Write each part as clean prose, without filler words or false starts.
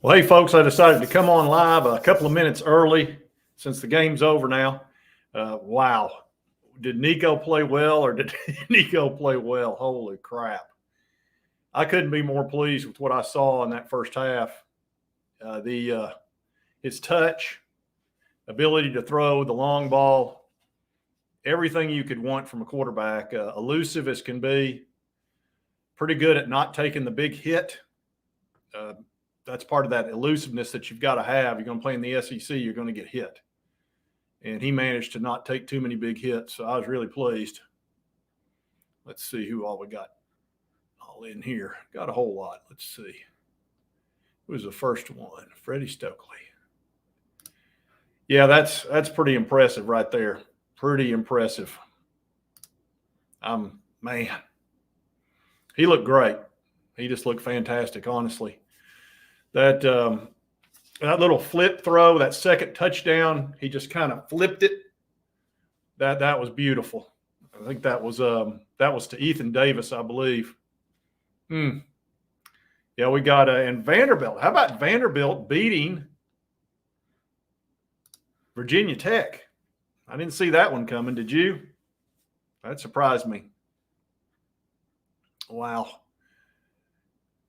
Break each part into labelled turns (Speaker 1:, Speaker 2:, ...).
Speaker 1: Well, hey, folks, I decided to come on live a couple of minutes early since the game's over now. Wow. Did Nico play well or did Nico play well? Holy crap. I couldn't be more pleased with what I saw in that first half. His touch, ability to throw the long ball, everything you could want from a quarterback, elusive as can be, pretty good at not taking the big hit. That's part of that elusiveness that you've got to have. You're going to play in the SEC, you're going to get hit. And he managed to not take too many big hits, so I was really pleased. Let's see who all we got all in here. Got a whole lot. Let's see. Who was the first one? Freddie Stokely. Yeah, that's pretty impressive right there. Pretty impressive. Man, he looked great. He just looked fantastic, honestly. That little flip throw, that second touchdown, he just kind of flipped it. That was beautiful. I think that was to Ethan Davis, I believe. Yeah, we got and Vanderbilt. How about Vanderbilt beating Virginia Tech? I didn't see that one coming. Did you? That surprised me. Wow.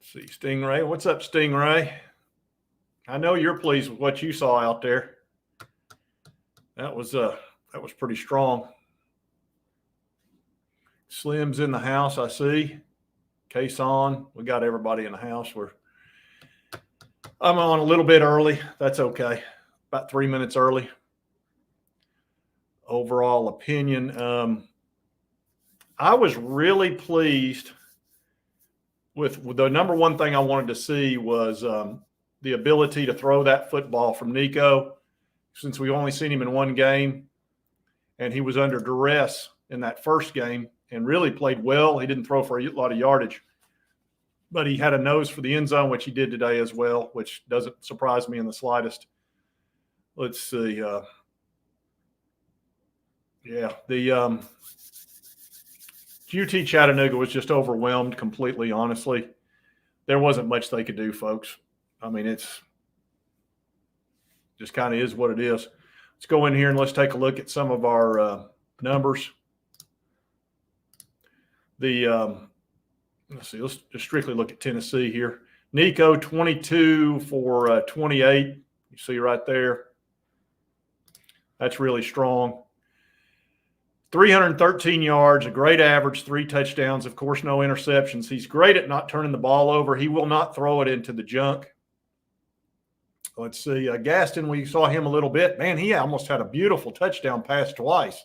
Speaker 1: See, Stingray. What's up, Stingray? I know you're pleased with what you saw out there. That was pretty strong. Slim's in the house, I see. Case on. We got everybody in the house. I'm on a little bit early. That's okay. About 3 minutes early. Overall opinion. I was really pleased with the number one thing I wanted to see was the ability to throw that football from Nico, since we've only seen him in one game, and he was under duress in that first game and really played well. He didn't throw for a lot of yardage, but he had a nose for the end zone, which he did today as well, which doesn't surprise me in the slightest. Let's see. The UT Chattanooga was just overwhelmed completely, honestly. There wasn't much they could do, folks. I mean, it's just kind of is what it is. Let's go in here and let's take a look at some of our numbers. Let's see, let's just strictly look at Tennessee here. Nico, 22 for 28. You see right there. That's really strong. 313 yards, a great average, 3 touchdowns. Of course, no interceptions. He's great at not turning the ball over. He will not throw it into the junk. Let's see. Gaston, we saw him a little bit. Man, he almost had a beautiful touchdown pass twice.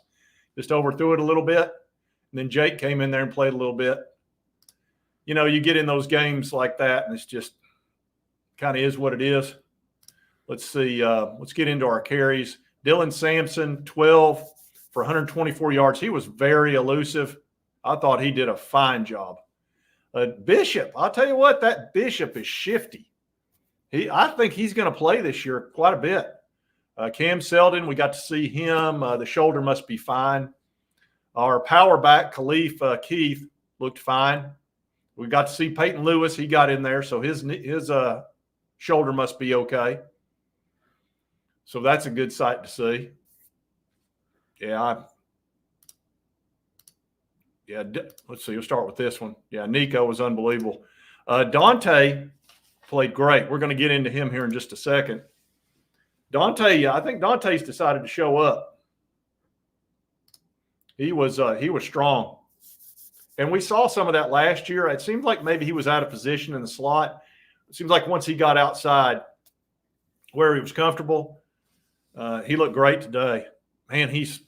Speaker 1: Just overthrew it a little bit. And then Jake came in there and played a little bit. You know, you get in those games like that, and it's just kind of is what it is. Let's see. Let's get into our carries. Dylan Sampson, 12 for 124 yards. He was very elusive. I thought he did a fine job. Bishop, I'll tell you what, that Bishop is shifty. I think he's going to play this year quite a bit. Cam Selden, we got to see him. The shoulder must be fine. Our power back, Khalif Keith, looked fine. We got to see Peyton Lewis. He got in there, so his shoulder must be okay. So that's a good sight to see. Yeah. Let's see. We'll start with this one. Yeah, Nico was unbelievable. Dante played great. We're going to get into him here in just a second. Dante, I think Dante's decided to show up. He was strong. And we saw some of that last year. It seemed like maybe he was out of position in the slot. It seems like once he got outside where he was comfortable, he looked great today. Man, he's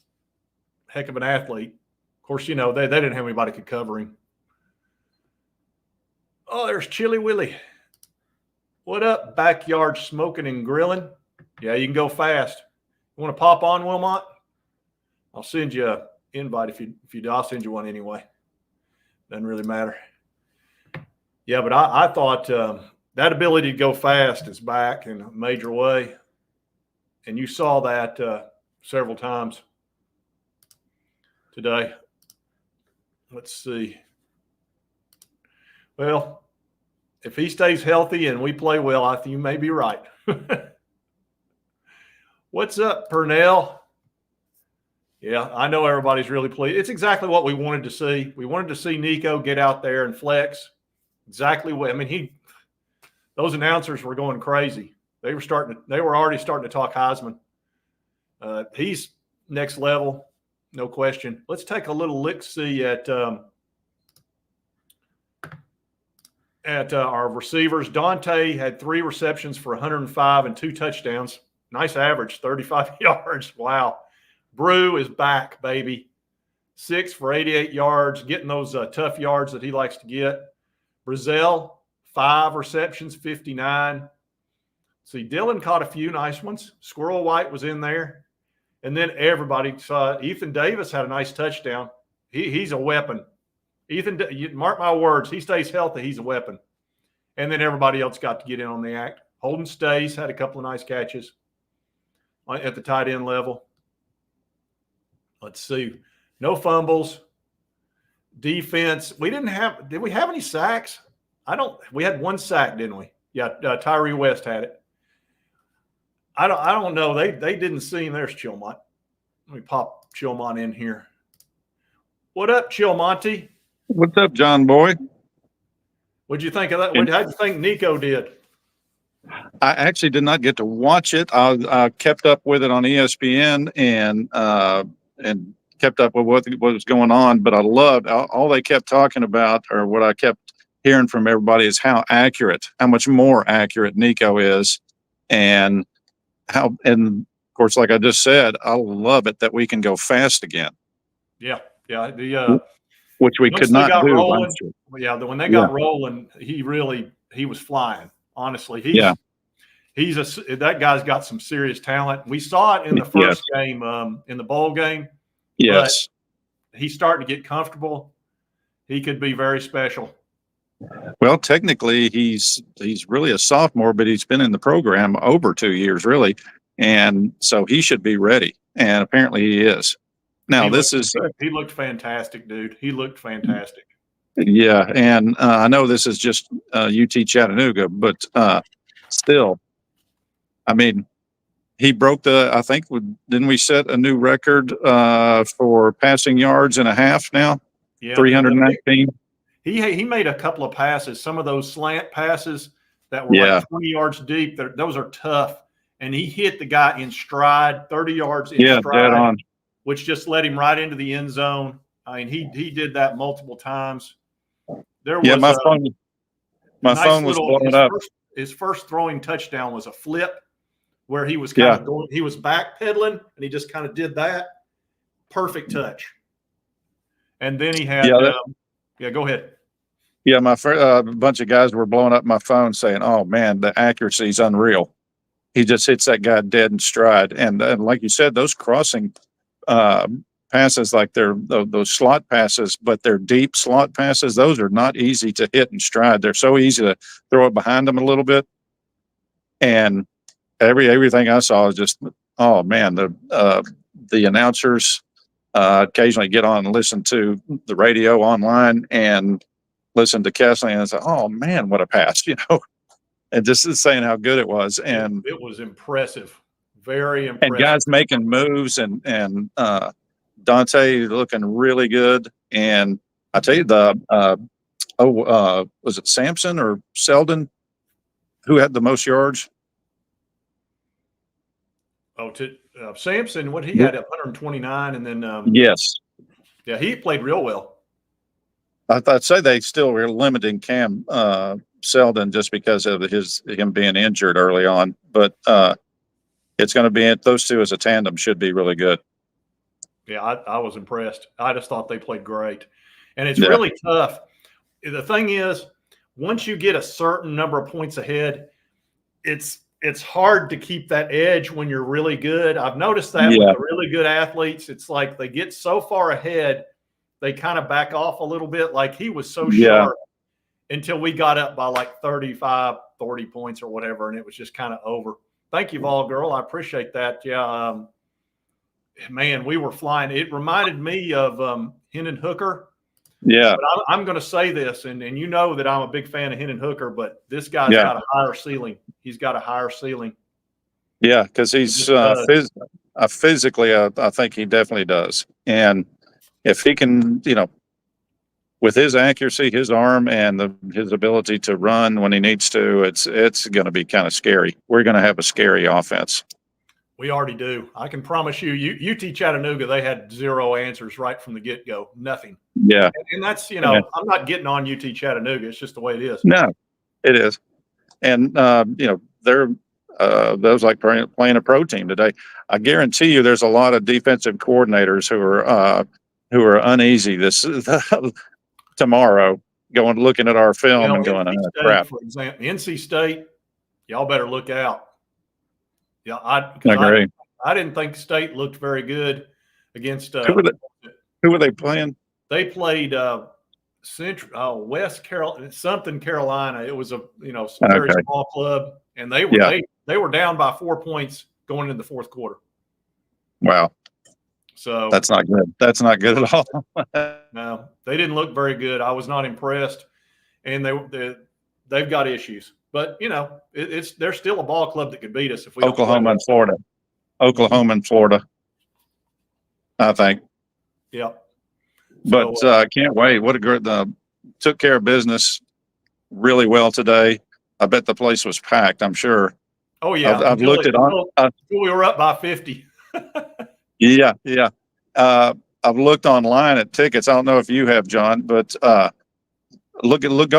Speaker 1: a heck of an athlete. Of course, you know, they didn't have anybody could cover him. Oh, there's Chili Willie. What up, backyard smoking and grilling? Yeah, you can go fast. You want to pop on, Wilmot? I'll send you an invite if you do. I'll send you one anyway. Doesn't really matter. Yeah, but I thought that ability to go fast is back in a major way. And you saw that several times today. Let's see. Well, if he stays healthy and we play well, I think you may be right. What's up, Purnell? Yeah, I know everybody's really pleased. It's exactly what we wanted to see. We wanted to see Nico get out there and flex. Exactly what I mean. Those announcers were going crazy. They were already starting to talk Heisman. He's next level, no question. Let's take a little look-see at our receivers. Dante had 3 receptions for 105 and 2 touchdowns. Nice average, 35 yards. Wow. Brew is back, baby. 6 for 88 yards, getting those tough yards that he likes to get. Brazil, 5 receptions, 59. See, Dylan caught a few nice ones. Squirrel White was in there. And then everybody saw Ethan Davis had a nice touchdown. He's a weapon. Mark my words, he stays healthy, he's a weapon. And then everybody else got to get in on the act. Holden Stace had a couple of nice catches at the tight end level. Let's see. No fumbles. Defense. Did we have any sacks? We had 1 sack, didn't we? Yeah, Tyree West had it. I don't know. They didn't see him. There's Chilmont. Let me pop Chilmont in here. What up, Chilmonty?
Speaker 2: What's up, John Boy?
Speaker 1: What'd you think of that? How'd you think Nico did?
Speaker 2: I actually did not get to watch it. I kept up with it on ESPN and kept up with what was going on. But I loved all they kept talking about, or what I kept hearing from everybody, is how much more accurate Nico is, and of course, like I just said, I love it that we can go fast again.
Speaker 1: Yeah.
Speaker 2: Which we could not do last year.
Speaker 1: When they got rolling, he was flying. Honestly, that guy's got some serious talent. We saw it in the first game, in the bowl game.
Speaker 2: Yes,
Speaker 1: but he's starting to get comfortable. He could be very special.
Speaker 2: Well, technically, he's really a sophomore, but he's been in the program over 2 years, really, and so he should be ready. And apparently, he is. Now,
Speaker 1: he looked fantastic, dude. He looked fantastic.
Speaker 2: Yeah, and I know this is just UT Chattanooga, but still, I mean, he broke didn't we set a new record for passing yards and a half now? Yeah, 319.
Speaker 1: He made a couple of passes, some of those slant passes that were like 20 yards deep. Those are tough. And he hit the guy in stride, 30 yards in stride, dead on, which just led him right into the end zone. I mean, he did that multiple times. There was
Speaker 2: my phone was blowing up.
Speaker 1: His first throwing touchdown was a flip where he was kind of going, he was backpedaling, and he just kind of did that. Perfect touch. And then he had go ahead.
Speaker 2: Yeah, a bunch of guys were blowing up my phone saying, "Oh man, the accuracy is unreal." He just hits that guy dead in stride, and like you said, those crossing passes, like those slot passes, but they're deep slot passes. Those are not easy to hit in stride. They're so easy to throw it behind them a little bit, and everything I saw was just, oh man, the announcers occasionally get on and listen to the radio online and listen to Kessling and say, "Oh man, what a pass!" And just saying how good it was, and
Speaker 1: it was impressive, very impressive.
Speaker 2: And guys making moves, and Dante looking really good. And I tell you, was it Sampson or Selden who had the most yards?
Speaker 1: Sampson, what he had 129, and then
Speaker 2: yes,
Speaker 1: he played real well.
Speaker 2: I'd say they still were limiting Cam Selden just because of him being injured early on, but it's going to be those two as a tandem should be really good.
Speaker 1: Yeah, I was impressed. I just thought they played great, and it's really tough. The thing is, once you get a certain number of points ahead, it's hard to keep that edge when you're really good. I've noticed that with the really good athletes. It's like they get so far ahead, they kind of back off a little bit. Like he was so sharp until we got up by like 35, 40 points or whatever, and it was just kind of over. Thank you, Vol Girl. I appreciate that. Yeah, man, we were flying. It reminded me of Hendon Hooker
Speaker 2: Yeah.
Speaker 1: But I'm going to say this, and you know that I'm a big fan of Hendon Hooker, but this guy's
Speaker 2: Yeah.
Speaker 1: got a higher ceiling. He's got a higher ceiling.
Speaker 2: Yeah, because he's physically, I think he definitely does. And if he can, with his accuracy, his arm, and his ability to run when he needs to, it's going to be kind of scary. We're going to have a scary offense.
Speaker 1: We already do. I can promise you, UT Chattanooga, they had zero answers right from the get-go. Nothing.
Speaker 2: Yeah.
Speaker 1: And that's, I'm not getting on UT Chattanooga. It's just the way it is.
Speaker 2: No, it is. And, they're those like playing a pro team today. I guarantee you there's a lot of defensive coordinators who are uneasy tomorrow looking at our film and going,
Speaker 1: NC State,
Speaker 2: crap.
Speaker 1: for example, NC State, y'all better look out. Yeah,
Speaker 2: I agree.
Speaker 1: I didn't think State looked very good against.
Speaker 2: Who were they playing?
Speaker 1: They played West Carolina. It was a very small club, and they were down by 4 points going into the fourth quarter.
Speaker 2: Wow.
Speaker 1: So
Speaker 2: that's not good. That's not good at all.
Speaker 1: No, they didn't look very good. I was not impressed, and they've got issues. But they're still a ball club that could beat us if we.
Speaker 2: Oklahoma and Florida, I think.
Speaker 1: Yeah.
Speaker 2: But I can't wait. What a great took care of business really well today. I bet the place was packed. I'm sure.
Speaker 1: Oh yeah,
Speaker 2: I've looked at
Speaker 1: we were up by 50.
Speaker 2: Yeah. I've looked online at tickets. I don't know if you have, John, but go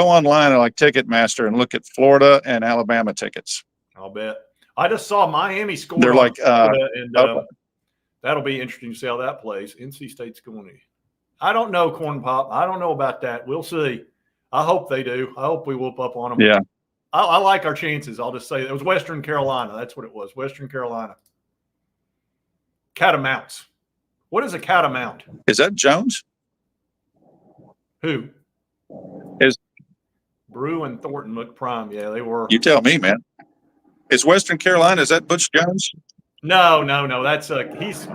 Speaker 2: online at like Ticketmaster and look at Florida and Alabama tickets.
Speaker 1: I'll bet. I just saw Miami score.
Speaker 2: They're like,
Speaker 1: that'll be interesting to see how that plays. NC State's going to. I don't know, Corn Pop. I don't know about that. We'll see. I hope they do. I hope we whoop up on them.
Speaker 2: Yeah.
Speaker 1: I like our chances. I'll just say it was Western Carolina. That's what it was. Western Carolina. Catamounts. What is a catamount?
Speaker 2: Is that Jones?
Speaker 1: Who?
Speaker 2: Is
Speaker 1: Brew and Thornton look prime. Yeah, they were.
Speaker 2: You tell me, man. Is Western Carolina, is that Butch Jones?
Speaker 1: No. That's he's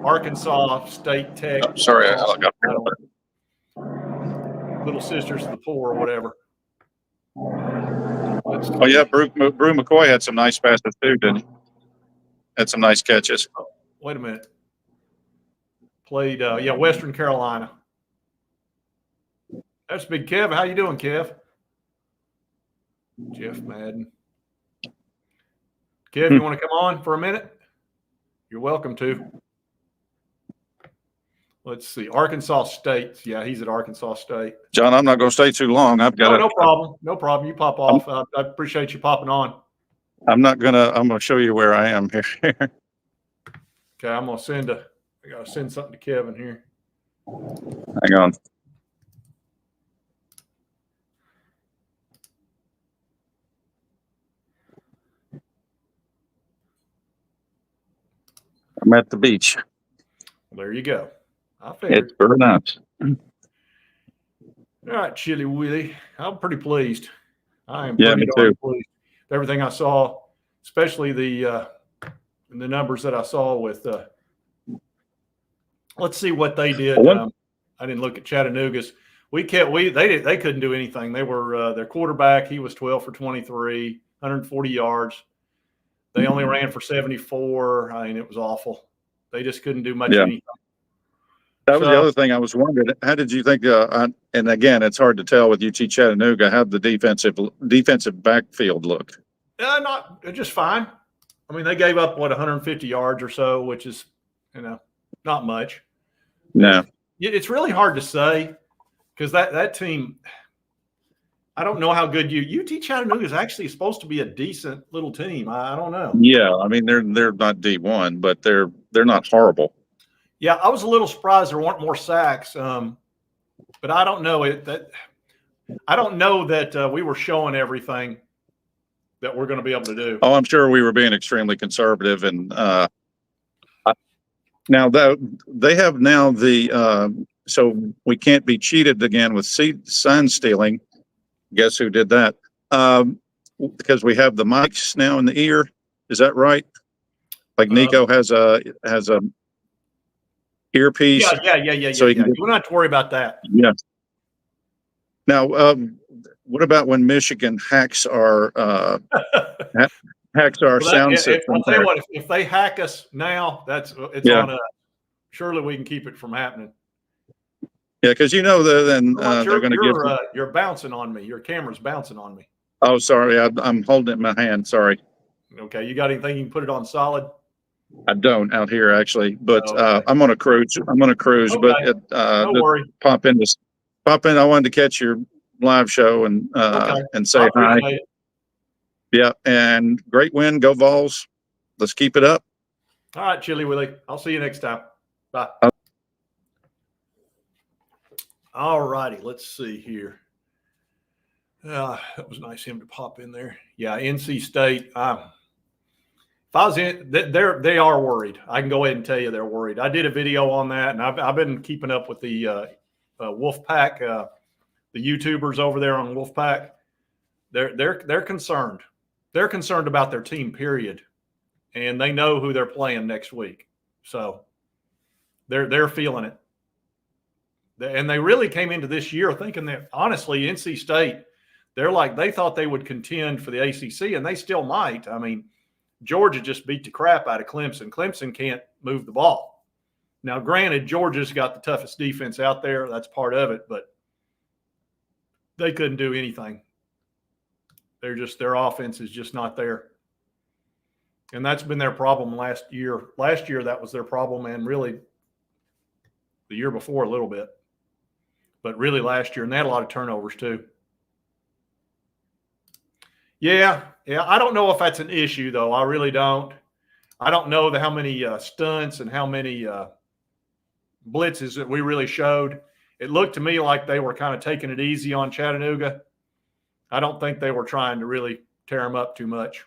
Speaker 1: Arkansas State Tech.
Speaker 2: Oh, sorry, I got
Speaker 1: Little Sisters of the Poor or whatever.
Speaker 2: Oh yeah, Brew McCoy had some nice passes too, didn't he? Had some nice catches.
Speaker 1: Oh, wait a minute. Played Western Carolina. That's Big Kev. How you doing, Kev? Jeff Madden. Kev, you want to come on for a minute? You're welcome to. Let's see. Arkansas State. Yeah, he's at Arkansas State.
Speaker 2: John, I'm not going to stay too long. I've got
Speaker 1: no problem. No problem. You pop off. I appreciate you popping on.
Speaker 2: I'm going to show you where I am here.
Speaker 1: Okay, I'm going to I got to send something to Kevin here.
Speaker 2: Hang on. I'm at the beach.
Speaker 1: Well, there you go. I figured.
Speaker 2: It's very nice.
Speaker 1: All right, Chili Willie. I'm pretty pleased. I am pretty darn pleased with everything I saw, especially the numbers that I saw with let's see what they did. I didn't look at Chattanooga's. They couldn't do anything. They were their quarterback, he was 12 for 23, 140 yards. They only ran for 74. I mean, it was awful. They just couldn't do much anything.
Speaker 2: That was the other thing I was wondering. How did you think? And again, it's hard to tell with UT Chattanooga how the defensive backfield looked.
Speaker 1: Not just fine. I mean, they gave up 150 yards or so, which is not much.
Speaker 2: No,
Speaker 1: it's really hard to say because that team. I don't know how good UT Chattanooga is actually supposed to be a decent little team. I don't know.
Speaker 2: Yeah, I mean they're not D1, but they're not horrible.
Speaker 1: Yeah, I was a little surprised there weren't more sacks, but I don't know I don't know that we were showing everything that we're going to be able to do.
Speaker 2: Oh, I'm sure we were being extremely conservative, and now that they have so we can't be cheated again with sign stealing. Guess who did that? Because we have the mics now in the ear. Is that right? Like Nico has a earpiece.
Speaker 1: Yeah. So you don't have to worry about that.
Speaker 2: Yeah. Now, what about when Michigan hacks our sound system
Speaker 1: I'll tell you
Speaker 2: there?
Speaker 1: what, if they hack us now, it's
Speaker 2: Yeah,
Speaker 1: on us. Surely we can keep it from happening.
Speaker 2: yeah, because then they're going to give.
Speaker 1: You're bouncing on me. Your camera's bouncing on me.
Speaker 2: Oh, sorry, I'm holding it in my hand. Sorry,
Speaker 1: Okay, you got anything you can put it on solid?
Speaker 2: I don't out here actually, but
Speaker 1: Okay.
Speaker 2: I'm on a cruise. But
Speaker 1: Okay. No
Speaker 2: just
Speaker 1: worry.
Speaker 2: pop in. I wanted to catch your live show and
Speaker 1: Okay.
Speaker 2: say
Speaker 1: I
Speaker 2: hi.
Speaker 1: appreciate it.
Speaker 2: Yeah, and great win. Go Vols. Let's keep it up.
Speaker 1: All right, Chili Willie. I'll see you next time. Bye. All righty. Let's see here. That was nice of him to pop in there. Yeah, NC State. If I was in, they are worried. I can go ahead and tell you they're worried. I did a video on that, and I've been keeping up with the Wolfpack, the YouTubers over there on Wolfpack. They're concerned. They're concerned about their team, period, and they know who they're playing next week. So they're feeling it. And they really came into this year thinking that, honestly, NC State, they thought they would contend for the ACC, and they still might. I mean, Georgia just beat the crap out of Clemson. Clemson can't move the ball. Now, granted, Georgia's got the toughest defense out there. That's part of it, but they couldn't do anything. Their offense is just not there. And that's been their problem last year. Last year, that was their problem, and really the year before a little bit. But really last year, and they had a lot of turnovers too. Yeah. I don't know if that's an issue, though. I really don't. I don't know how many stunts and how many blitzes that we really showed. It looked to me like they were kind of taking it easy on Chattanooga. I don't think they were trying to really tear them up too much.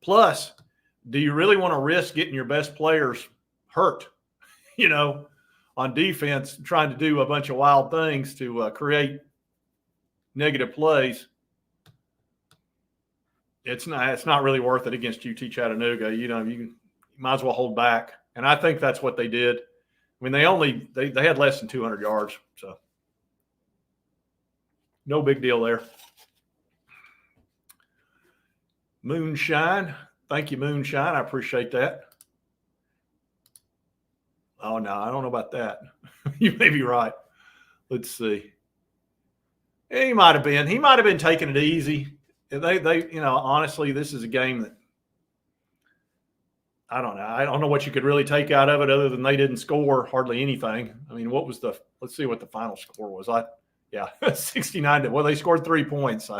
Speaker 1: Plus, do you really want to risk getting your best players hurt, on defense, trying to do a bunch of wild things to create negative plays? It's not really worth it against UT Chattanooga. You might as well hold back. And I think that's what they did. I mean, they had less than 200 yards, so no big deal there. Moonshine. Thank you, Moonshine. I appreciate that. Oh, no, I don't know about that. You may be right. Let's see. He might have been taking it easy. They honestly, this is a game that I don't know. I don't know what you could really take out of it other than they didn't score hardly anything. I mean, let's see what the final score was. 69 they scored 3 points.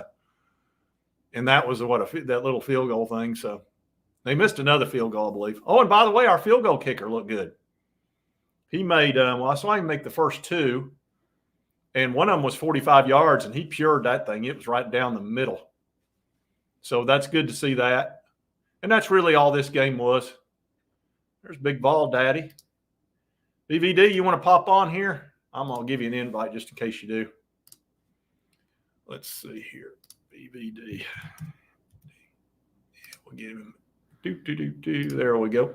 Speaker 1: And that was that little field goal thing. So they missed another field goal, I believe. Oh, and by the way, our field goal kicker looked good. He made, I saw him make the first 2, and one of them was 45 yards, and he pured that thing. It was right down the middle. So that's good to see that. And that's really all this game was. There's Big Ball Daddy. BVD, you want to pop on here? I'm going to give you an invite just in case you do. Let's see here. BVD. We'll give him. There we go.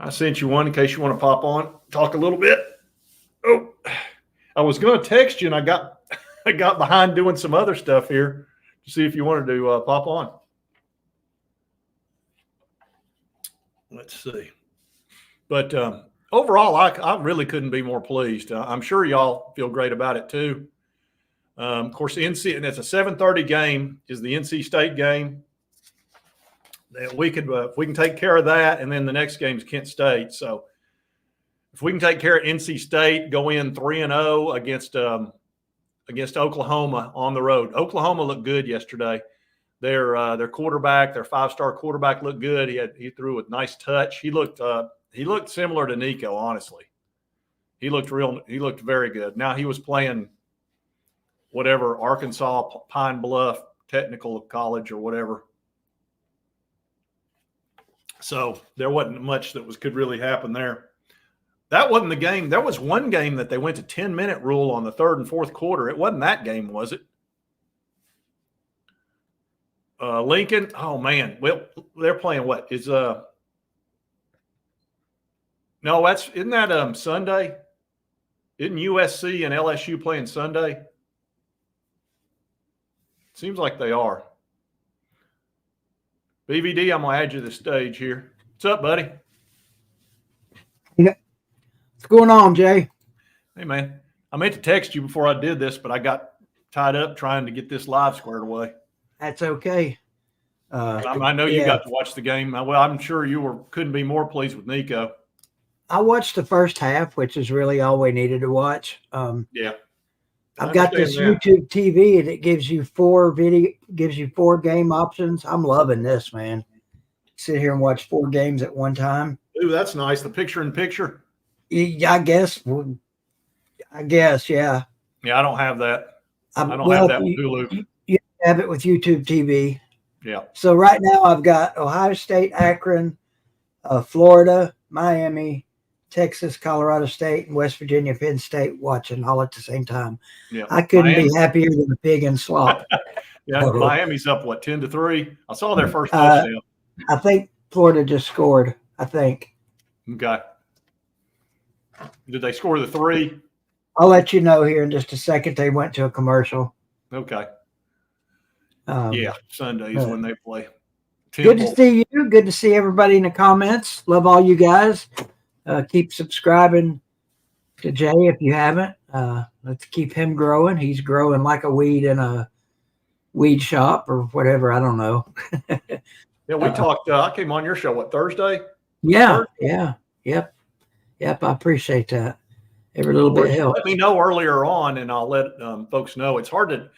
Speaker 1: I sent you one in case you want to pop on, talk a little bit. Oh, I was going to text you, and I got behind doing some other stuff here to see if you wanted to pop on. Let's see. But overall, I really couldn't be more pleased. I'm sure y'all feel great about it too. Of course, NC, and it's a 7:30 game, is the NC State game. We can take care of that, and then the next game is Kent State. So if we can take care of NC State, go in 3-0 against Oklahoma on the road. Oklahoma looked good yesterday. Their quarterback, their 5-star quarterback, looked good. He threw with nice touch. He looked similar to Nico, honestly. He looked very good. Now he was playing whatever, Arkansas Pine Bluff Technical College or whatever. So there wasn't much that could really happen there. That wasn't the game. There was one game that they went to 10-minute rule on the third and fourth quarter. It wasn't that game, was it? Lincoln. Oh man. Well, they're playing what? Isn't that Sunday? Isn't USC and LSU playing Sunday? Seems like they are. BVD, I'm going to add you to the stage here. What's up, buddy?
Speaker 3: What's going on, Jay?
Speaker 1: Hey, man. I meant to text you before I did this, but I got tied up trying to get this live squared away.
Speaker 3: That's okay.
Speaker 1: I know you got to watch the game. Well, I'm sure you couldn't be more pleased with Nico.
Speaker 3: I watched the first half, which is really all we needed to watch.
Speaker 1: Yeah.
Speaker 3: I've got this YouTube TV, and it gives you four game options. I'm loving this, man. Sit here and watch 4 games at one time.
Speaker 1: Ooh, that's nice. The picture-in-picture.
Speaker 3: I guess, yeah.
Speaker 1: Yeah, I don't have that. I don't have that with Hulu.
Speaker 3: You have it with YouTube TV.
Speaker 1: Yeah.
Speaker 3: So right now I've got Ohio State, Akron, Florida, Miami, Texas, Colorado State, and West Virginia, Penn State watching all at the same time.
Speaker 1: Yeah.
Speaker 3: I couldn't be happier than a pig in slop.
Speaker 1: Yeah, Miami's up, 10-3? I saw their first touchdown.
Speaker 3: I think Florida just scored, I think.
Speaker 1: Okay. Did they score the 3?
Speaker 3: I'll let you know here in just a second. They went to a commercial.
Speaker 1: Okay.
Speaker 3: Yeah,
Speaker 1: Sundays when they play.
Speaker 3: Good to see you. Good to see everybody in the comments. Love all you guys. Keep subscribing to Jay if you haven't. Let's keep him growing. He's growing like a weed in a weed shop or whatever. I don't know.
Speaker 1: Yeah, we talked. I came on your show, Thursday?
Speaker 3: Yeah, yeah. Yep. I appreciate that. Every little bit helps.
Speaker 1: Let me know earlier on, and I'll let folks know. It's hard to,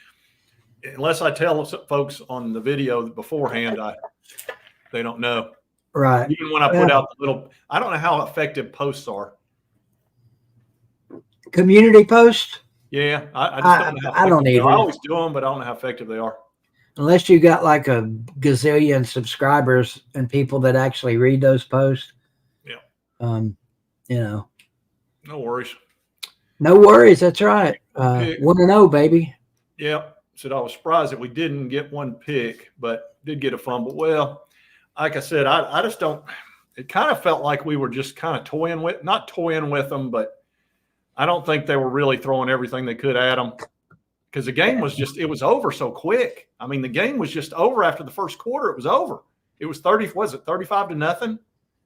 Speaker 1: unless I tell folks on the video beforehand, they don't know.
Speaker 3: Right.
Speaker 1: Even when I put out the little, I don't know how effective posts are.
Speaker 3: Community posts?
Speaker 1: Yeah, I just don't know how
Speaker 3: I don't either.
Speaker 1: I always do them, but I don't know how effective they are.
Speaker 3: Unless you got like a gazillion subscribers and people that actually read those posts.
Speaker 1: Yeah.
Speaker 3: No
Speaker 1: worries.
Speaker 3: No worries. That's right. 1-0, baby.
Speaker 1: Yeah. Said I was surprised that we didn't get one pick, but did get a fumble. Well, like I said, I just don't. It kind of felt like we were just kind of not toying with them, but I don't think they were really throwing everything they could at them because the game was it was over so quick. I mean, the game was just over after the first quarter. It was over. It was 35-0?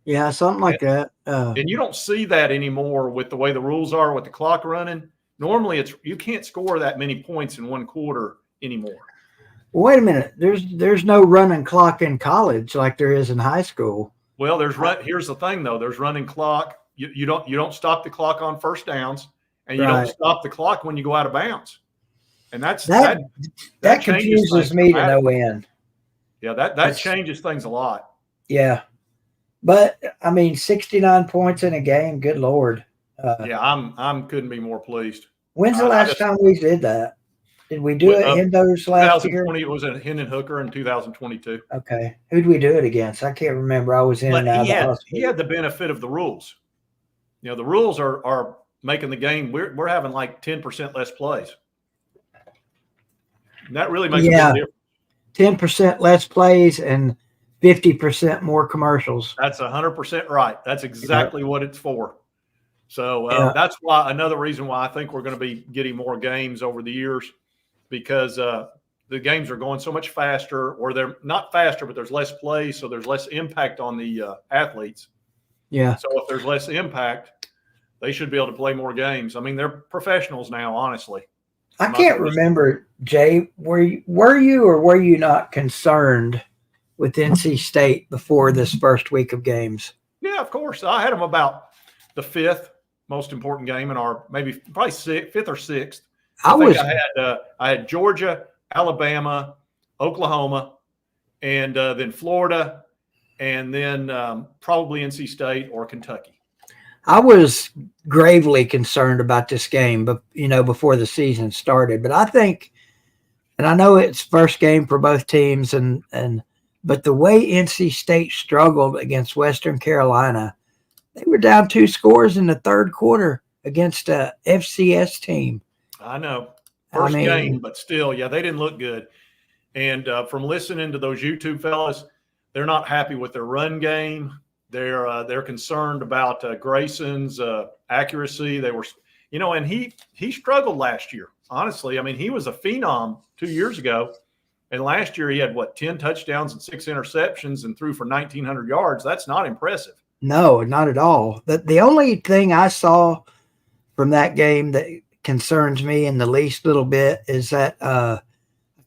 Speaker 3: Yeah, something like that.
Speaker 1: And you don't see that anymore with the way the rules are with the clock running. Normally, you can't score that many points in one quarter anymore.
Speaker 3: Wait a minute. There's no running clock in college like there is in high school.
Speaker 1: Well, here's the thing though. There's running clock. You don't stop the clock on first downs, and you don't stop the clock when you go out of bounds. And that
Speaker 3: confuses me to no end.
Speaker 1: Yeah, that changes things a lot.
Speaker 3: Yeah. But I mean, 69 points in a game. Good Lord.
Speaker 1: Yeah, I'm couldn't be more pleased.
Speaker 3: When's the last time we did that? Did we do it Hendo's last year?
Speaker 1: 2020. It was at Hendon Hooker in 2022.
Speaker 3: Okay. Who'd we do it against? I can't remember. I was in and out of the hospital.
Speaker 1: He had the benefit of the rules. You know, the rules are making the game. We're having like 10% less plays. And that really makes a big difference.
Speaker 3: 10% less plays and 50% more commercials.
Speaker 1: That's 100% right. That's exactly what it's for. So that's another reason why I think we're going to be getting more games over the years because the games are going so much faster, or they're not faster, but there's less plays, so there's less impact on the athletes.
Speaker 3: Yeah.
Speaker 1: So if there's less impact, they should be able to play more games. I mean, they're professionals now, honestly.
Speaker 3: I can't remember, Jay. Were you or were you not concerned with NC State before this first week of games?
Speaker 1: Yeah, of course. I had them about the 5th most important game in our probably 5th or 6th. I had Georgia, Alabama, Oklahoma, and then Florida, and then probably NC State or Kentucky.
Speaker 3: I was gravely concerned about this game, but before the season started. But I think, and I know it's first game for both teams, but the way NC State struggled against Western Carolina, they were down 2 scores in the third quarter against a FCS team.
Speaker 1: I know. First game, but still, yeah, they didn't look good. And from listening to those YouTube fellas, they're not happy with their run game. They're concerned about Grayson's accuracy. They were, and he struggled last year. Honestly, I mean, he was a phenom 2 years ago, and last year he had 10 touchdowns and 6 interceptions and threw for 1,900 yards. That's not impressive.
Speaker 3: No, not at all. The only thing I saw from that game that concerns me in the least little bit is that I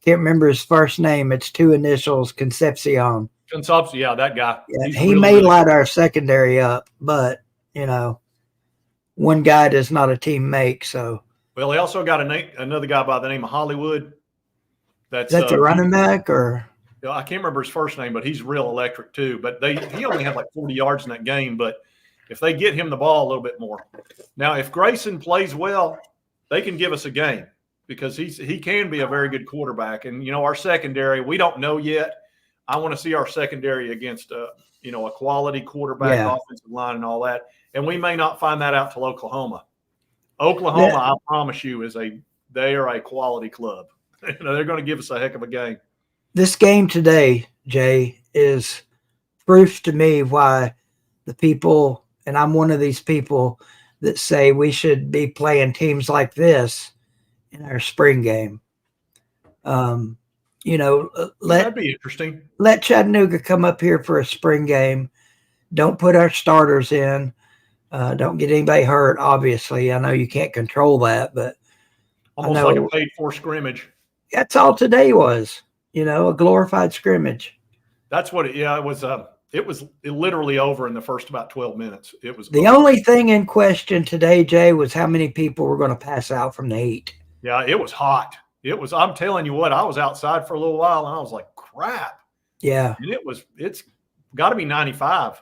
Speaker 3: can't remember his first name. It's 2 initials, Concepcion.
Speaker 1: Yeah, that guy.
Speaker 3: Yeah, he may light our secondary up, but one guy does not a team make. So,
Speaker 1: well, they also got another guy by the name of Hollywood.
Speaker 3: That's a running back, or
Speaker 1: I can't remember his first name, but he's real electric too. But he only had like 40 yards in that game. But if they get him the ball a little bit more, now if Grayson plays well, they can give us a game because he can be a very good quarterback. And our secondary, we don't know yet. I want to see our secondary against a quality quarterback, offensive line, and all that. And we may not find that out till Oklahoma. I promise you, they are a quality club. They're going to give us a heck of a game.
Speaker 3: This game today, Jay, is proof to me why the people, and I'm one of these people that say we should be playing teams like this in our spring game. That'd
Speaker 1: be interesting.
Speaker 3: Let Chattanooga come up here for a spring game. Don't put our starters in. Don't get anybody hurt, obviously. I know you can't control that, but
Speaker 1: almost like a paid-for scrimmage.
Speaker 3: That's all today was, a glorified scrimmage.
Speaker 1: That's what it was. It was literally over in the first about 12 minutes. It was
Speaker 3: the only thing in question today, Jay, was how many people were going to pass out from the heat.
Speaker 1: Yeah, it was hot. I'm telling you what, I was outside for a little while and I was like, crap.
Speaker 3: Yeah.
Speaker 1: And it's got to be 95.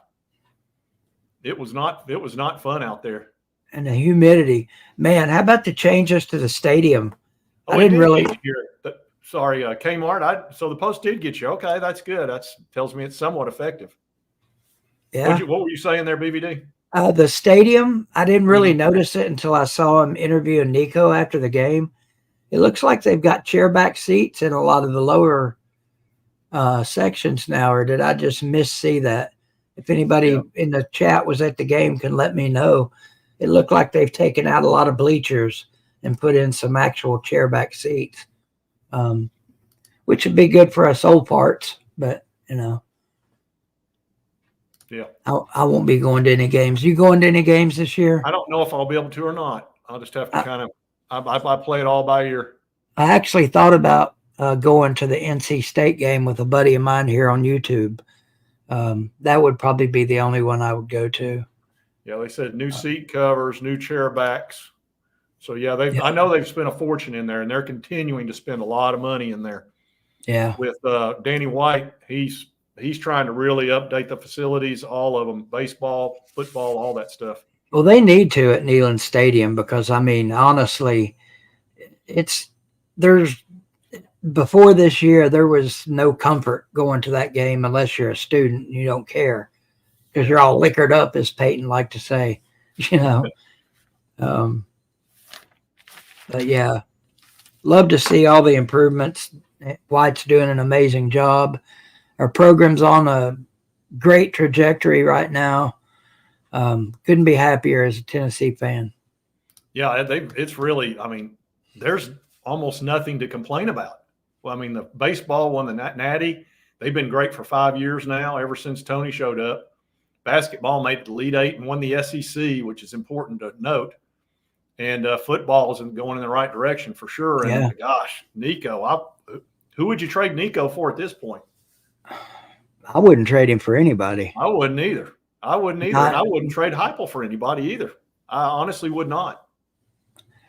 Speaker 1: It was not fun out there.
Speaker 3: And the humidity, man, how about the changes to the stadium?
Speaker 1: I didn't really hear it. Sorry, Kmart. So the post did get you. Okay, that's good. That tells me it's somewhat effective.
Speaker 3: Yeah.
Speaker 1: What were you saying there, BVD?
Speaker 3: The stadium, I didn't really notice it until I saw him interviewing Nico after the game. It looks like they've got chairback seats in a lot of the lower sections now, or did I just see that? If anybody in the chat was at the game can let me know. It looked like they've taken out a lot of bleachers and put in some actual chairback seats, which would be good for us old parts. But, I won't be going to any games. You going to any games this year?
Speaker 1: I don't know if I'll be able to or not. I'll just have to kind of I play it all by ear.
Speaker 3: I actually thought about going to the NC State game with a buddy of mine here on YouTube. That would probably be the only one I would go to.
Speaker 1: Yeah, they said new seat covers, new chair backs. So I know they've spent a fortune in there, and they're continuing to spend a lot of money in there.
Speaker 3: Yeah.
Speaker 1: With Danny White, he's trying to really update the facilities, all of them, baseball, football, all that stuff.
Speaker 3: Well, they need to at Neyland Stadium because, I mean, honestly, before this year, there was no comfort going to that game unless you're a student and you don't care because you're all liquored up, as Peyton liked to say, But yeah, love to see all the improvements. White's doing an amazing job. Our program's on a great trajectory right now. Couldn't be happier as a Tennessee fan.
Speaker 1: Yeah, it's really, I mean, there's almost nothing to complain about. Well, I mean, the baseball won the Natty. They've been great for 5 years now, ever since Tony showed up. Basketball made it to Elite Eight and won the SEC, which is important to note. And football is going in the right direction for sure. And gosh, Nico, who would you trade Nico for at this point?
Speaker 3: I wouldn't trade him for anybody.
Speaker 1: I wouldn't either. And I wouldn't trade Heupel for anybody either. I honestly would not.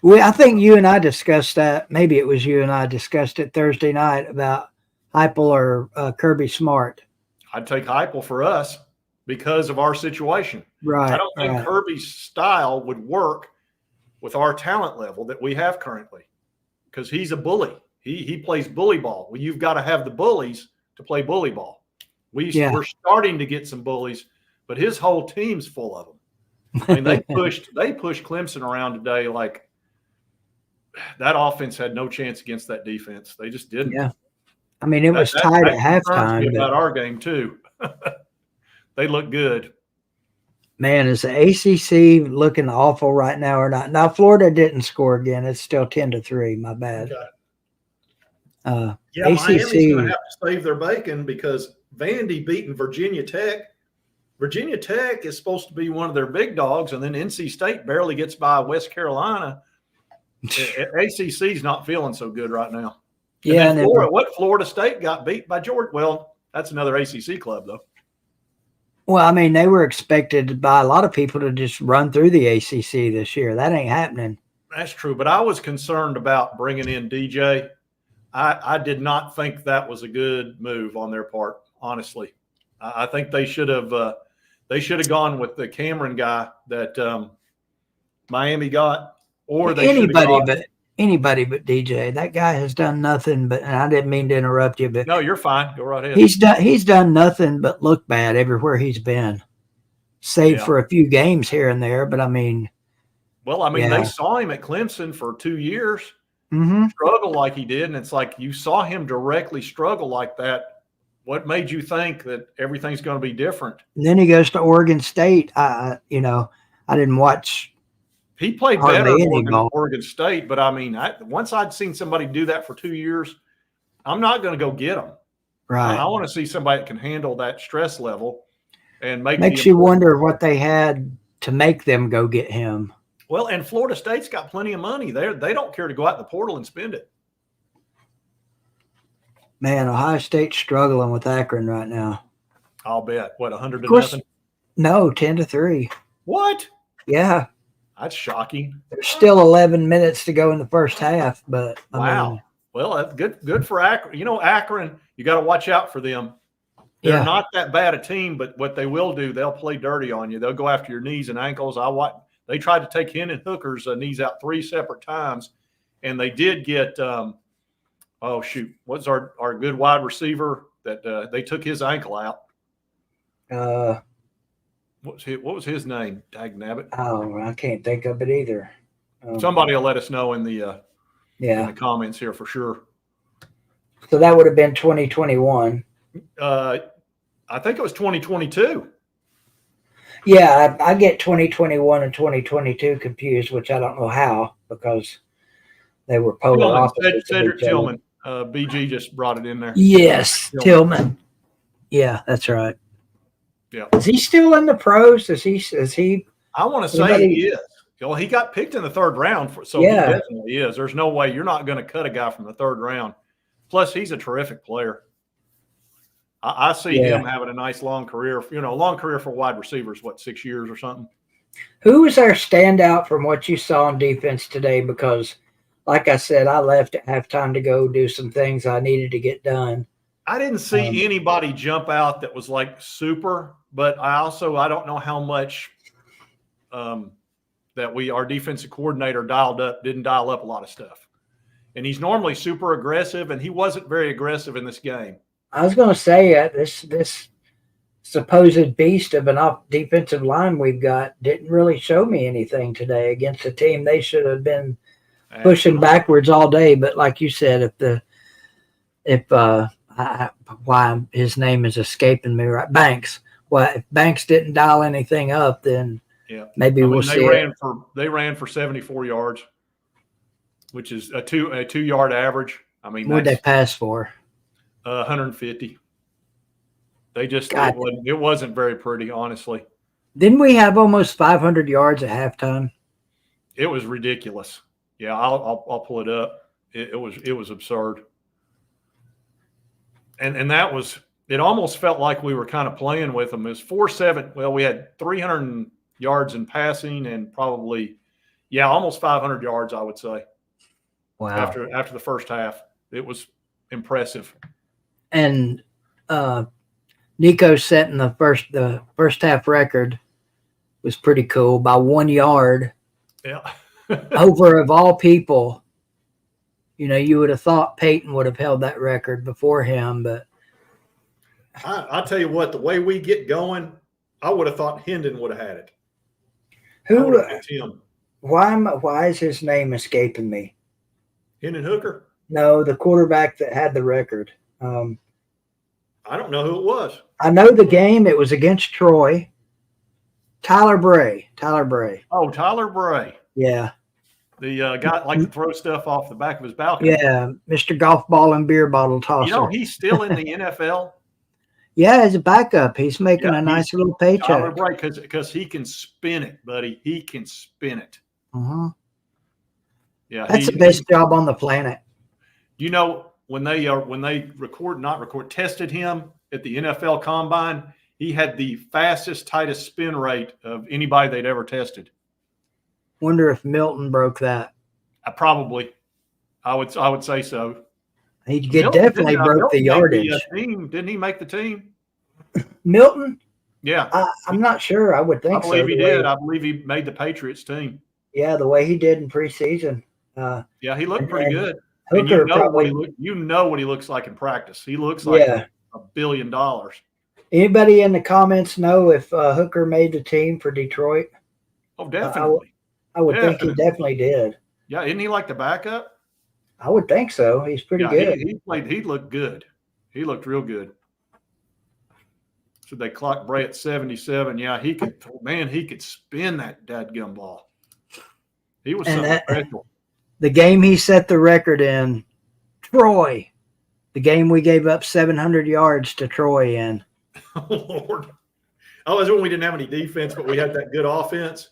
Speaker 3: I think you and I discussed that. Maybe it was you and I discussed it Thursday night about Heupel or Kirby Smart.
Speaker 1: I'd take Heupel for us because of our situation.
Speaker 3: Right.
Speaker 1: I don't think Kirby's style would work with our talent level that we have currently because he's a bully. He plays bully ball. Well, you've got to have the bullies to play bully ball. We're starting to get some bullies, but his whole team's full of them. I mean, they pushed Clemson around today like that offense had no chance against that defense. They just didn't.
Speaker 3: Yeah. I mean, it was tied at halftime.
Speaker 1: About our game too. They look good.
Speaker 3: Man, is the ACC looking awful right now or not? Now Florida didn't score again. It's still 10-3. My bad.
Speaker 1: Okay. Yeah,
Speaker 3: ACC,
Speaker 1: Miami's going to have to save their bacon because Vandy beating Virginia Tech. Virginia Tech is supposed to be one of their big dogs, and then NC State barely gets by West Carolina. ACC's not feeling so good right now.
Speaker 3: Yeah,
Speaker 1: and then Florida State got beat by Georgia. Well, that's another ACC club, though.
Speaker 3: Well, I mean, they were expected by a lot of people to just run through the ACC this year. That ain't happening.
Speaker 1: That's true, but I was concerned about bringing in DJ. I did not think that was a good move on their part, honestly. I think they should have gone with the Cameron guy that Miami got, or they
Speaker 3: anybody but DJ. That guy has done nothing but. And I didn't mean to interrupt you, but
Speaker 1: no, you're fine. Go right ahead.
Speaker 3: He's done nothing but look bad everywhere he's been, save for a few games here and there. But I mean,
Speaker 1: they saw him at Clemson for 2 years.
Speaker 3: Mm-hmm.
Speaker 1: Struggle like he did, and it's like you saw him directly struggle like that. What made you think that everything's going to be different?
Speaker 3: And then he goes to Oregon State. I didn't watch.
Speaker 1: He played better than Oregon State, but I mean, once I'd seen somebody do that for 2 years, I'm not going to go get him.
Speaker 3: Right.
Speaker 1: I want to see somebody that can handle that stress level and
Speaker 3: makes you wonder what they had to make them go get him.
Speaker 1: Well, and Florida State's got plenty of money. They don't care to go out in the portal and spend it.
Speaker 3: Man, Ohio State's struggling with Akron right now.
Speaker 1: I'll bet. What, 100-0?
Speaker 3: No, 10-3.
Speaker 1: What?
Speaker 3: Yeah.
Speaker 1: That's shocking.
Speaker 3: There's still 11 minutes to go in the first half, but
Speaker 1: wow.
Speaker 3: I mean,
Speaker 1: well, that's good for Akron. Akron, you got to watch out for them. They're not that bad a team, but what they will do, they'll play dirty on you. They'll go after your knees and ankles. They tried to take Hendon Hooker's knees out 3 separate times, and they did get what's our good wide receiver that they took his ankle out? What was his name? Dagnabbit.
Speaker 3: Oh, I can't think of it either.
Speaker 1: Somebody will let us know in the comments here for sure.
Speaker 3: So that would have been 2021.
Speaker 1: I think it was 2022.
Speaker 3: Yeah, I get 2021 and 2022 confused, which I don't know how, because they were polar opposites.
Speaker 1: Cedric Tillman. BG just brought it in there.
Speaker 3: Yes, Tillman. Yeah, that's right.
Speaker 1: Yeah.
Speaker 3: Is he still in the pros? Is he?
Speaker 1: I want to say he is. Well, he got picked in the 3rd round, he definitely is. There's no way you're not going to cut a guy from the 3rd round. Plus, he's a terrific player. I see him having a nice long career. A long career for wide receivers, 6 years or something.
Speaker 3: Who was our standout from what you saw on defense today? Because, like I said, I left at halftime to go do some things I needed to get done.
Speaker 1: I didn't see anybody jump out that was super, but I don't know how much that our defensive coordinator didn't dial up a lot of stuff. And he's normally super aggressive, and he wasn't very aggressive in this game.
Speaker 3: I was going to say this supposed beast of an defensive line we've got didn't really show me anything today against a team they should have been pushing backwards all day. But like you said, why his name is escaping me, right? Banks. Well, if Banks didn't dial anything up, then maybe we'll see.
Speaker 1: They ran for 74 yards, which is a 2-yard average. I mean,
Speaker 3: what'd they pass for?
Speaker 1: 150. They just it wasn't very pretty, honestly.
Speaker 3: Didn't we have almost 500 yards at halftime?
Speaker 1: It was ridiculous. Yeah, I'll pull it up. It was absurd. And that was, it almost felt like we were kind of playing with them. It was 4-7. Well, we had 300 yards in passing and probably, almost 500 yards, I would say.
Speaker 3: Wow.
Speaker 1: After the first half, it was impressive.
Speaker 3: And Nico setting the first half record was pretty cool by 1 yard.
Speaker 1: Yeah.
Speaker 3: Over, of all people. You would have thought Peyton would have held that record before him, but
Speaker 1: I'll tell you what, the way we get going, I would have thought Hendon would have had it.
Speaker 3: Him. Why is his name escaping me?
Speaker 1: Hendon Hooker?
Speaker 3: No, the quarterback that had the record.
Speaker 1: I don't know who it was.
Speaker 3: I know the game. It was against Troy. Tyler Bray. Tyler Bray.
Speaker 1: Oh, Tyler Bray.
Speaker 3: Yeah.
Speaker 1: The guy like to throw stuff off the back of his balcony.
Speaker 3: Yeah. Mr. Golf Ball and Beer Bottle Tosser.
Speaker 1: You know, he's still in the NFL.
Speaker 3: Yeah, as a backup. He's making
Speaker 1: Yeah,
Speaker 3: a nice little
Speaker 1: Tyler
Speaker 3: paycheck.
Speaker 1: Bray, because he can spin it, buddy. He can spin it.
Speaker 3: Uh-huh.
Speaker 1: Yeah,
Speaker 3: That's the best job on the planet.
Speaker 1: You know, when they tested him at the NFL Combine, he had the fastest, tightest spin rate of anybody they'd ever tested.
Speaker 3: Wonder if Milton broke that.
Speaker 1: I would say so.
Speaker 3: He definitely broke the yardage.
Speaker 1: Didn't he make the team?
Speaker 3: Milton?
Speaker 1: Yeah.
Speaker 3: I'm not sure. I would think so.
Speaker 1: I believe he did. I believe he made the Patriots team.
Speaker 3: Yeah, the way he did in preseason.
Speaker 1: Yeah, he looked pretty good.
Speaker 3: Hooker
Speaker 1: you know what he looks like in practice. He looks like $1 billion.
Speaker 3: Anybody in the comments know if Hooker made the team for Detroit?
Speaker 1: Oh, definitely.
Speaker 3: I would think he definitely did.
Speaker 1: Yeah, isn't he like the backup?
Speaker 3: I would think so. He's pretty good.
Speaker 1: He looked good. He looked real good. So they clocked Bray at 77. Yeah, he could spin that dadgum ball. He was something special.
Speaker 3: The game he set the record in, Troy. The game we gave up 700 yards to Troy in.
Speaker 1: Oh, Lord. Oh, that's when we didn't have any defense, but we had that good offense.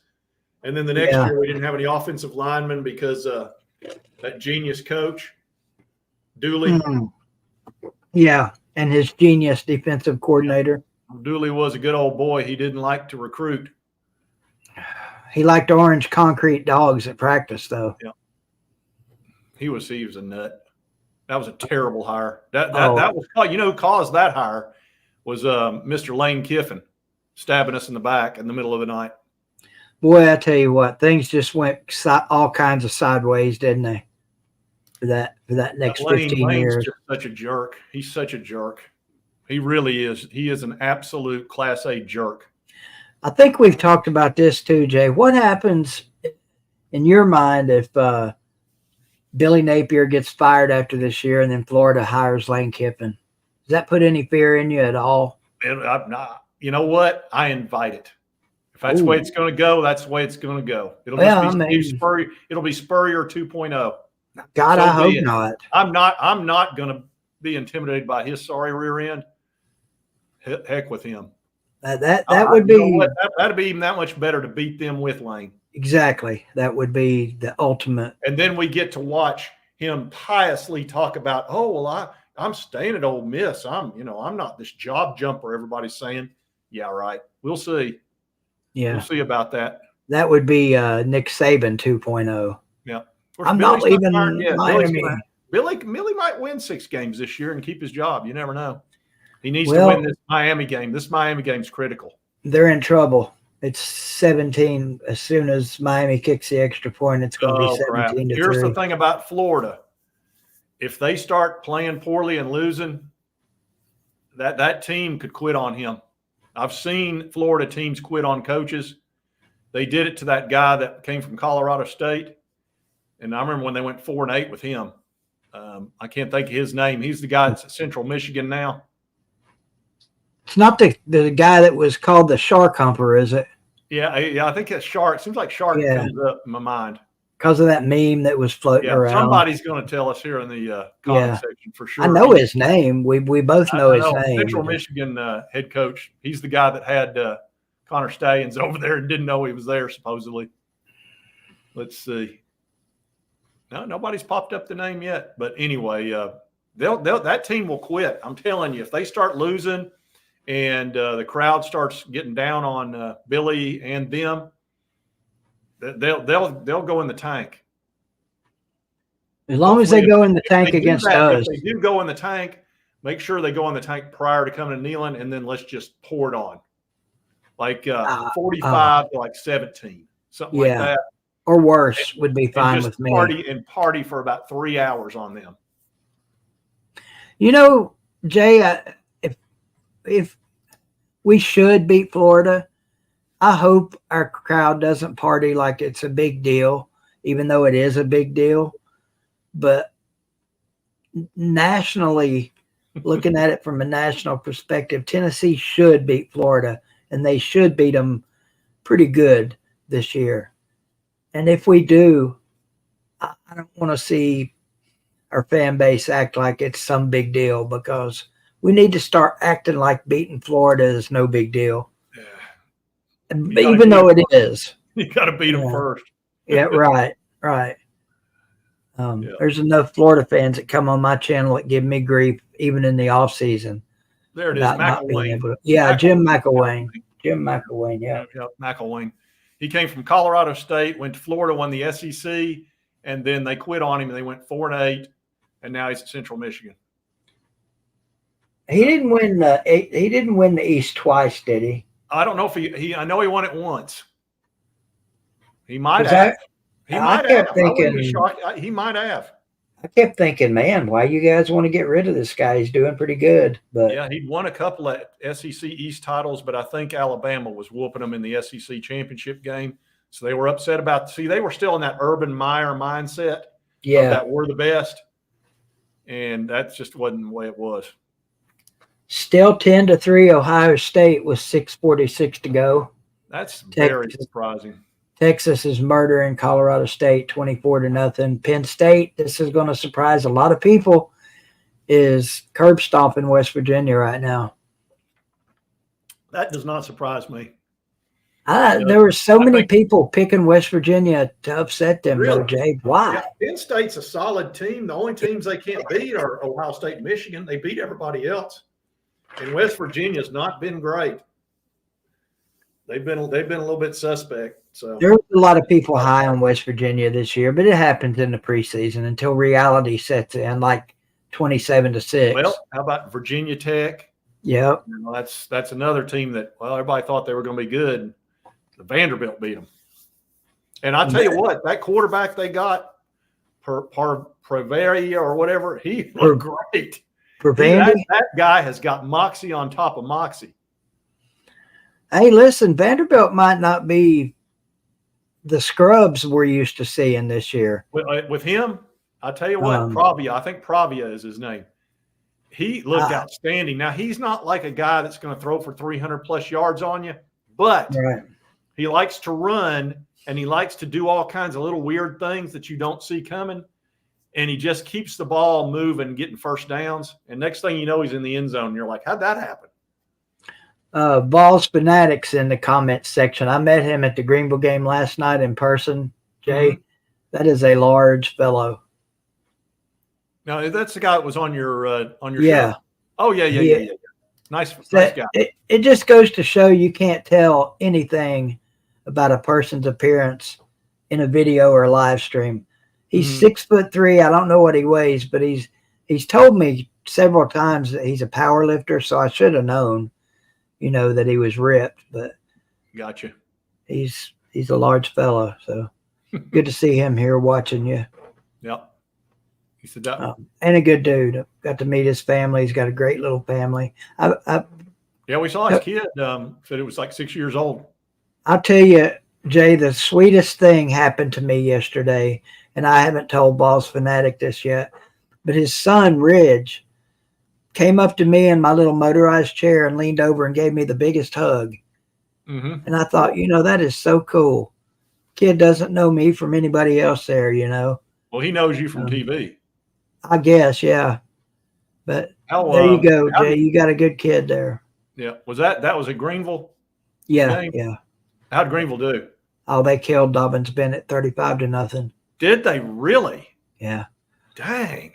Speaker 1: And then the next year we didn't have any offensive linemen because that genius coach, Dooley.
Speaker 3: Mm-hmm. Yeah, and his genius defensive coordinator.
Speaker 1: Dooley was a good old boy. He didn't like to recruit.
Speaker 3: He liked orange concrete dogs at practice, though.
Speaker 1: Yeah. He was a nut. That was a terrible hire. That was, you know, who caused that hire was Mr. Lane Kiffin stabbing us in the back in the middle of the night.
Speaker 3: Boy, I tell you what, things just went all kinds of sideways, didn't they? For that next 15 years.
Speaker 1: Lane's just such a jerk. He's such a jerk. He really is. He is an absolute Class A jerk.
Speaker 3: I think we've talked about this too, Jay. What happens in your mind if Billy Napier gets fired after this year and then Florida hires Lane Kiffin? Does that put any fear in you at all?
Speaker 1: You know what? I invite it. If that's the way it's going to go, that's the way it's going to go. It'll be Spurrier 2.0.
Speaker 3: God, I hope not.
Speaker 1: I'm not going to be intimidated by his sorry rear end. Heck with him.
Speaker 3: That would be.
Speaker 1: You know what? That'd be even that much better to beat them with Lane.
Speaker 3: Exactly. That would be the ultimate.
Speaker 1: And then we get to watch him piously talk about, oh, well, I'm staying at Ole Miss. I'm not this job jumper everybody's saying. Yeah, right. We'll see.
Speaker 3: Yeah.
Speaker 1: We'll see about that.
Speaker 3: That would be Nick Saban 2.0.
Speaker 1: Yeah.
Speaker 3: I'm not leaving Miami.
Speaker 1: Billy might win 6 games this year and keep his job. You never know. He needs to win this Miami game. This Miami game's critical. They're in trouble. It's 17. As soon as Miami kicks the extra point, it's going to be 17 to 3. Here's the thing about Florida. If they start playing poorly and losing, that team could quit on him. I've seen Florida teams quit on coaches. They did it to that guy that came from Colorado State. And I remember when they went 4-8 with him. I can't think of his name. He's the guy that's at Central Michigan now. It's not the guy that was called the Shark Humper, is it? Yeah, I think it's Shark. It seems like Shark comes up in my mind. Because of that meme that was floating around. Somebody's going to tell us here in the comment section for sure. I know his name. We both know his name. Central Michigan head coach. He's the guy that had Connor Stallions over there and didn't know he was there, supposedly. Let's see. No, nobody's popped up the name yet. But anyway, that team will quit. I'm telling you, if they start losing and the crowd starts getting down on Billy and them, they'll go in the tank. As long as they go in the tank against us. If they do go in the tank, make sure they go in the tank prior to coming to Neyland, and then let's just pour it on. Like 45 to like 17, something like that. Or worse would be fine with me. Party for about 3 hours on them. You know, Jay, if we should beat Florida, I hope our crowd doesn't party like it's a big deal, even though it is a big deal. But nationally, looking at it from a national perspective, Tennessee should beat Florida, and they should beat them
Speaker 3: pretty good this year. And if we do, I don't want to see our fan base act like it's some big deal, because we need to start acting like beating Florida is no big deal.
Speaker 1: Yeah.
Speaker 3: Even though it is.
Speaker 1: You got to beat them first.
Speaker 3: Yeah, right.
Speaker 1: Yeah.
Speaker 3: There's enough Florida fans that come on my channel that give me grief, even in the off season.
Speaker 1: There it is. McElwain.
Speaker 3: Jim McElwain. Jim McElwain, yeah.
Speaker 1: McElwain. He came from Colorado State, went to Florida, won the SEC, and then they quit on him and they went 4-8, and now he's at Central Michigan.
Speaker 3: He didn't win the East twice, did he?
Speaker 1: I don't know if he I know he won it once. He might have. He might have. I wouldn't be shocked. He might have.
Speaker 3: I kept thinking, man, why you guys want to get rid of this guy? He's doing pretty good. But
Speaker 1: yeah, he'd won a couple of SEC East titles, but I think Alabama was whooping them in the SEC championship game. So they were upset about – see, they were still in that Urban Meyer mindset of that we're the best, and that just wasn't the way it was.
Speaker 3: Still 10-3 Ohio State with 6:46 to go.
Speaker 1: That's very surprising.
Speaker 3: Texas is murdering Colorado State 24-0. Penn State, this is going to surprise a lot of people, is curb stomping West Virginia right now.
Speaker 1: That does not surprise me.
Speaker 3: There were so many people picking West Virginia to upset them,
Speaker 1: really?
Speaker 3: though, Jay. Why?
Speaker 1: Yeah, Penn State's a solid team. The only teams they can't beat are Ohio State and Michigan. They beat everybody else. And West Virginia's not been great. They've been a little bit suspect. So
Speaker 3: there's a lot of people high on West Virginia this year, but it happens in the preseason until reality sets in, like 27-6.
Speaker 1: Well, how about Virginia Tech?
Speaker 3: Yep.
Speaker 1: You know, that's another team that, well, everybody thought they were going to be good. The Vanderbilt beat them. And I tell you what, that quarterback they got, Preveria or whatever, he looked great. That guy has got moxie on top of moxie.
Speaker 3: Hey, listen, Vanderbilt might not be the scrubs we're used to seeing this year.
Speaker 1: With him, I tell you what, Pravia, I think Pravia is his name. He looked outstanding. Now, he's not like a guy that's going to throw for 300-plus yards on you, but he likes to run, and he likes to do all kinds of little weird things that you don't see coming, and he just keeps the ball moving, getting first downs, and next thing you know, he's in the end zone, and you're like, how'd that happen?
Speaker 3: Vols Fanatics in the comments section. I met him at the Greenville game last night in person, Jay. Mm-hmm. That is a large fellow.
Speaker 1: No, that's the guy that was on your show. Oh, yeah. Nice guy.
Speaker 3: It just goes to show you can't tell anything about a person's appearance in a video or a live stream. He's 6'3". I don't know what he weighs, but he's told me several times that he's a power lifter, so I should have known, that he was ripped. But
Speaker 1: gotcha.
Speaker 3: He's a large fellow, so good to see him here watching you.
Speaker 1: Yep. He said that.
Speaker 3: And a good dude. Got to meet his family. He's got a great little family.
Speaker 1: Yeah, we saw his kid. Said it was like 6 years old.
Speaker 3: I'll tell you, Jay, the sweetest thing happened to me yesterday, and I haven't told Vols Fanatic this yet, but his son, Ridge, came up to me in my little motorized chair and leaned over and gave me the biggest hug. Mm-hmm. And I thought, that is so cool. Kid doesn't know me from anybody else there,
Speaker 1: Well, he knows you from TV.
Speaker 3: I guess, yeah. But there you go, Jay. You got a good kid there.
Speaker 1: Yeah. That was at Greenville?
Speaker 3: Yeah, yeah.
Speaker 1: How'd Greenville do?
Speaker 3: Oh, they killed Dobbins Bennett 35-0.
Speaker 1: Did they really?
Speaker 3: Yeah.
Speaker 1: Dang.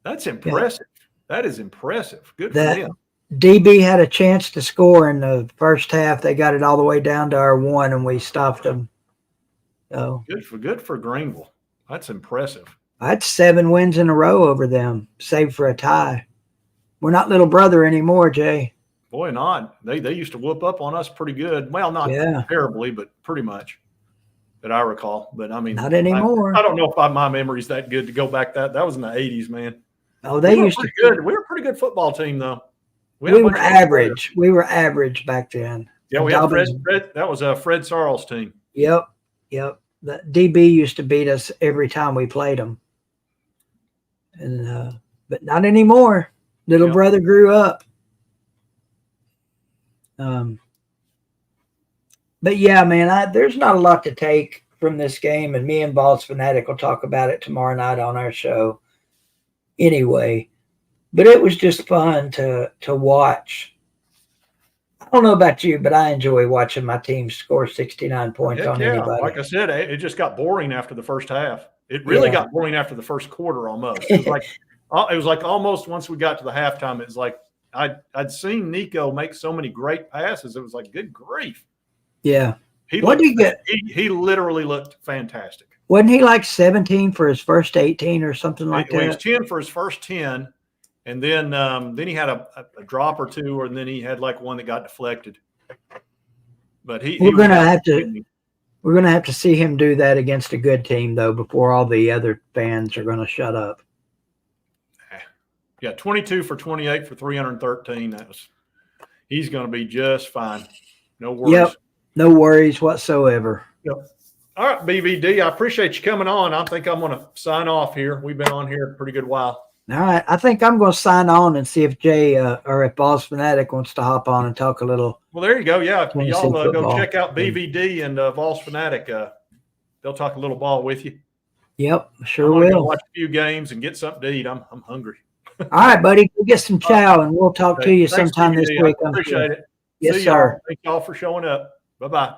Speaker 1: That's impressive. Yeah. That is impressive. Good for them.
Speaker 3: DB had a chance to score in the first half. They got it all the way down to our 1, and we stopped them. So
Speaker 1: good for Greenville. That's impressive.
Speaker 3: I had 7 wins in a row over them, save for a tie. We're not little brother anymore, Jay.
Speaker 1: Boy, not. They used to whoop up on us pretty good. Well, not terribly, but pretty much that I recall. But I mean,
Speaker 3: not anymore.
Speaker 1: I don't know if my memory's that good to go back. That was in the 80s, man.
Speaker 3: Oh, they used to
Speaker 1: good. We were a pretty good football team, though.
Speaker 3: We were average. We were average back then.
Speaker 1: Yeah, we had Fred. That was Fred Sarles' team.
Speaker 3: Yep. The DB used to beat us every time we played them. And but not anymore. Little brother grew up. But yeah, man, there's not a lot to take from this game, and me and Vols Fanatic will talk about it tomorrow night on our show. Anyway, but it was just fun to watch. I don't know about you, but I enjoy watching my team score 69 points
Speaker 1: Heck
Speaker 3: on
Speaker 1: yeah.
Speaker 3: anybody.
Speaker 1: Like I said, it just got boring after the first half. It really got boring after the first quarter almost. It was like almost once we got to the halftime, it was like I'd seen Nico make so many great passes. It was like, good grief.
Speaker 3: Yeah.
Speaker 1: He literally looked fantastic.
Speaker 3: Wasn't he like 17 for his first 18 or something like that?
Speaker 1: He was 10 for his first 10. And then he had a drop or two, and then he had like one that got deflected. But we're
Speaker 3: gonna have to see him do that against a good team though before all the other fans are gonna shut up.
Speaker 1: Yeah, 22 for 28 for 313. He's gonna be just fine. No worries.
Speaker 3: Yep, no worries whatsoever.
Speaker 1: Yep. All right, BVD, I appreciate you coming on. I think I'm gonna sign off here. We've been on here a pretty good while.
Speaker 3: All right, I think I'm going to sign on and see if Jay or if Vols Fanatic wants to hop on and talk a little.
Speaker 1: Well, there you go. Yeah, y'all go
Speaker 3: football.
Speaker 1: check out BVD and Vols Fanatic. They'll talk a little ball with you.
Speaker 3: Yep, sure
Speaker 1: will.
Speaker 3: Go
Speaker 1: watch a few games and get something to eat. I'm hungry.
Speaker 3: All right, buddy. Go get some chow, and we'll talk to you
Speaker 1: Thanks,
Speaker 3: sometime
Speaker 1: BVD.
Speaker 3: this week.
Speaker 1: I appreciate it.
Speaker 3: Yes,
Speaker 1: See
Speaker 3: sir.
Speaker 1: Thank y'all for showing up. Bye-bye.